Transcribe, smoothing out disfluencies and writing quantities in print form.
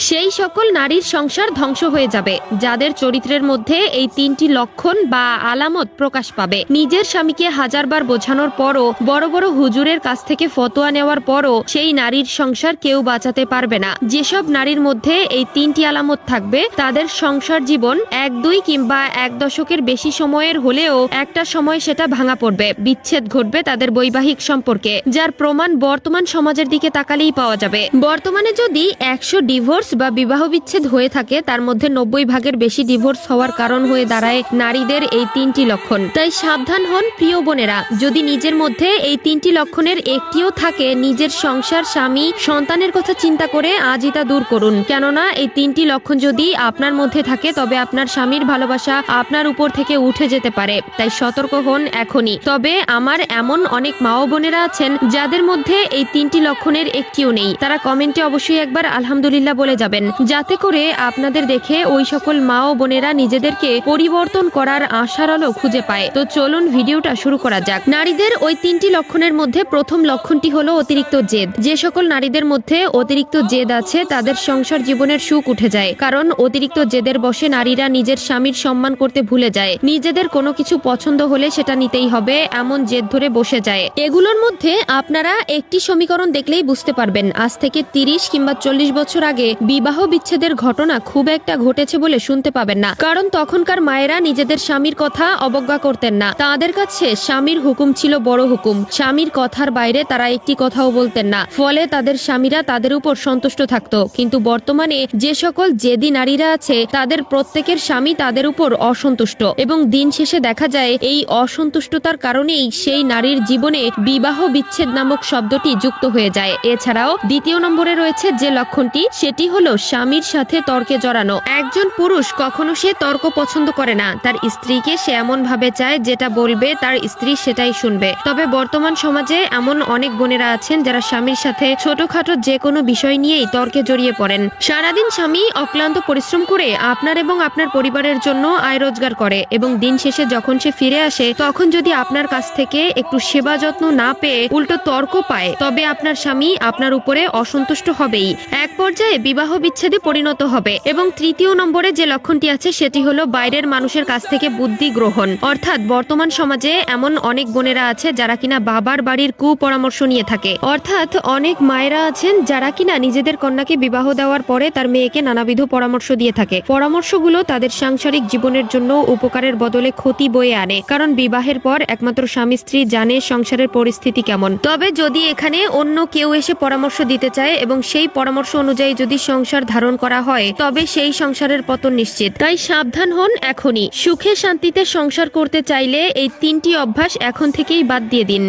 সেই সকল নারীর সংসার ধ্বংস হয়ে যাবে যাদের চরিত্রের মধ্যে এই তিনটি লক্ষণ বা আলামত প্রকাশ পাবে। নিজের স্বামীকে হাজারবার বোঝানোর পরও, বড় বড় হুজুরের কাছ থেকে ফতোয়া নেওয়ার পরও সেই নারীর সংসার কেউ বাঁচাতে পারবে না। যেসব নারীর মধ্যে এই তিনটি আলামত থাকবে তাদের সংসার জীবন 1-2 কিংবা 1 দশকের বেশি সময়ের হলেও একটা সময় সেটা ভাঙা পড়বে, বিচ্ছেদ ঘটবে তাদের বৈবাহিক সম্পর্কে, যার প্রমাণ বর্তমান সমাজের দিকে তাকালেই পাওয়া যাবে। বর্তমানে যদি 100 ডিভোর্স বা বিবাহ বিচ্ছেদ হয়ে থাকে তার মধ্যে 90 ভাগের বেশি ডিভোর্স হওয়ার কারণ হয়ে দাঁড়ায় নারীদের এই তিনটি লক্ষণ। তাই সাবধান হন প্রিয় বোনেরা, যদি নিজের মধ্যে এই তিনটি লক্ষণের একটিও থাকে, নিজের সংসার, স্বামী, সন্তানের কথা চিন্তা করে আজই তা দূর করুন। কেননা এই তিনটি লক্ষণ যদি আপনার মধ্যে থাকে তবে আপনার স্বামীর ভালোবাসা আপনার উপর থেকে উঠে যেতে পারে। তাই সতর্ক হন এখনই। তবে আমার এমন অনেক মা ও বোনেরা আছেন যাদের মধ্যে এই তিনটি লক্ষণের একটিও নেই, তারা কমেন্টে অবশ্যই একবার আলহামদুলিল্লাহ বলে যাবেন, যাতে করে আপনাদের দেখে ওই সকল মা ও বোনেরা নিজেদেরকে পরিবর্তন করার আশার আলো খুঁজে পায়। তো চলুন ভিডিওটা শুরু করা যাক। নারীদের ওই তিনটি লক্ষণের মধ্যে প্রথম লক্ষণটি হলো অতিরিক্ত জেদ। যে সকল নারীদের মধ্যে অতিরিক্ত জেদ আছে তাদের সংসার জীবনের সুখ উঠে যায়, কারণ অতিরিক্ত জেদের বশে নারীরা নিজের স্বামীর সম্মান করতে ভুলে যায়, নিজেদের কোনো কিছু পছন্দ হলে সেটা নিতেই হবে এমন জেদ ধরে বসে যায়। এগুলোর মধ্যে আপনারা একটি সমীকরণ দেখলেই বুঝতে পারবেন আজ থেকে 30 কিংবা 40 বছর আগে বিবাহ বিচ্ছেদের ঘটনা খুব একটা ঘটেছে বলে শুনতে পাবেন না, কারণ তখনকার মায়েরা নিজেদের স্বামীর কথা অবজ্ঞা করতেন না। তাদের কাছে স্বামীর হুকুম ছিল বড় হুকুম, স্বামীর কথার বাইরে তারা একটি কথাও বলতেন না, ফলে তাদের স্বামীরা তাদের উপর সন্তুষ্ট থাকত। কিন্তু বর্তমানে যে সকল জেদি নারীরা আছে তাদের প্রত্যেকের স্বামী তাদের উপর অসন্তুষ্ট, এবং দিন শেষে দেখা যায় এই অসন্তুষ্টতার কারণেই সেই নারীর জীবনে বিবাহ বিচ্ছেদ নামক শব্দটি যুক্ত হয়ে যায়। এছাড়াও দ্বিতীয় নম্বরে রয়েছে যে লক্ষণটি, সেটি হলো স্বামীর সাথে তর্কে জড়ানো। একজন পুরুষ কখনো সে তর্ক পছন্দ করে না, তার স্ত্রীকে সে এমন ভাবে চায় যেটা বলবে তার স্ত্রী সেটাই শুনবে। তবে বর্তমান সমাজে এমন অনেক বোনেরা আছেন যারা স্বামীর সাথে ছোটখাটো যে কোনো বিষয় নিয়েই তর্কে জড়িয়ে পড়েন। সারাদিন স্বামী অক্লান্ত পরিশ্রম করে আপনার এবং আপনার পরিবারের জন্য আয় রোজগার করে, এবং দিন শেষে যখন সে ফিরে আসে তখন যদি আপনার কাছ থেকে একটু সেবা যত্ন না পেয়ে উল্টো তর্ক পায়, তবে আপনার স্বামী আপনার উপরে অসন্তুষ্ট হবেই, এক পর্যায়ে বিবাহ বিচ্ছেদে পরিণত হবে। এবং তৃতীয় নম্বরে যে লক্ষণটি আছে সেটি হলো বাইরের মানুষের কাছ থেকে বুদ্ধি গ্রহণ। অর্থাৎ বর্তমান সমাজে এমন অনেক বোনেরা আছে যারা কিনা বাবার বাড়ির কুপরামর্শ নিয়ে থাকে, অর্থাৎ অনেক মায়েরা আছেন যারা কিনা নিজেদের কন্যাকে বিবাহ দেওয়ার পরে তার মেয়েকে নানাবিধ পরামর্শ দিয়ে থাকে। পরামর্শগুলো তাদের সাংসারিক জীবনের জন্য উপকারের বদলে ক্ষতি বয়ে আনে, কারণ বিবাহের পর একমাত্র স্বামী স্ত্রী জানে সংসারের পরিস্থিতি কেমন। তবে যদি এখানে অন্য কেউ এসে পরামর্শ দিতে চায় এবং সেই পরামর্শ অনুযায়ী যদি সংসার ধারণ করা হয় তবে সেই সংসারের পতন নিশ্চিত। তাই সাবধান হন এখনই। সুখে শান্তিতে সংসার করতে চাইলে এই তিনটি অভ্যাস এখন থেকেই বাদ দিয়ে দিন।